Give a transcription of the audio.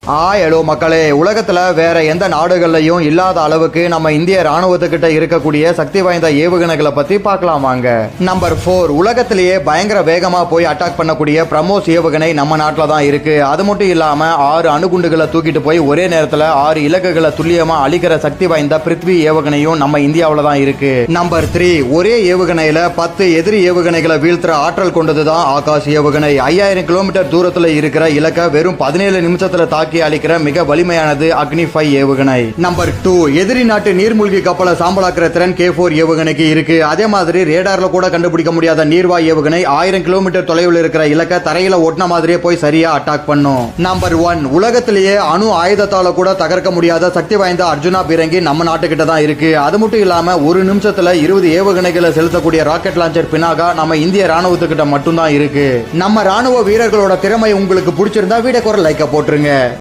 Hello மக்களே, உலகத்துல வேற எந்த நாடுகள்லையும் இல்லாத அளவுக்கு நம்ம இந்திய ராணுவத்துக்கிட்ட இருக்கக்கூடிய சக்தி வாய்ந்த ஏவுகணைகளை பத்தி பார்க்கலாம் வாங்க. நம்பர் 4, உலகத்திலேயே பயங்கர வேகமா போய் அட்டாக் பண்ணக்கூடிய பிரம்மோஸ் ஏவுகணை நம்ம நாட்டில் தான் இருக்கு. அது மட்டும் இல்லாம 6 அணுகுண்டுகளை தூக்கிட்டு போய் ஒரே நேரத்தில் 6 இலக்குகளை துல்லியமா அழிக்கிற சக்தி வாய்ந்த பிருத்வி ஏவுகணையும் நம்ம இந்தியாவில் தான் இருக்கு. நம்பர் 3, ஒரே ஏவுகணையில 10 எதிரி ஏவுகணைகளை வீழ்த்துற ஆற்றல் கொண்டதுதான் ஆகாஷ் ஏவுகணை. 5000 கிலோமீட்டர் தூரத்தில் இருக்கிற இலக்கை வெறும் 17 நிமிஷத்துல தாக்கி அளிக்கிற மிக வலிமையானது அக்னி 5 ஏவுகணை. நம்பர் 2, எதிரி நாட்டு நீர்மூழ்கி கப்பலை சாம்பலாக்குற திறன் K4 ஏவுகணைக்கு இருக்கு. அதே மாதிரி ரேடார்ல கூட கண்டுபிடிக்க முடியாத நீர்வாய் ஏவுகணை 1000 கிலோமீட்டர் தொலைவில் இருக்கிற இலக்க தரையில ஒட்டின மாதிரியே போய் சரியா அட்டாக் பண்ணும். நம்பர் 1, உலகத்திலேயே அணு ஆயுதத்தால கூட தகர்க்க முடியாத சக்தி வாய்ந்த அர்ஜுனா பீரங்கி நம்ம நாட்டுக்கிட்ட தான் இருக்கு. அது மட்டும் இல்லாம ஒரு நிமிஷத்துல 20 ஏவுகணைகளை செலுத்தக்கூடிய ராக்கெட் லான்ச்சர் பினாகா நம்ம இந்திய ராணுவத்துக்கிட்ட மட்டும்தான் இருக்கு. நம்ம ராணுவ வீரர்களோட திறமை உங்களுக்கு பிடிச்சிருந்தா வீடியோக்கு ஒரு லைக்க போட்டுருங்க.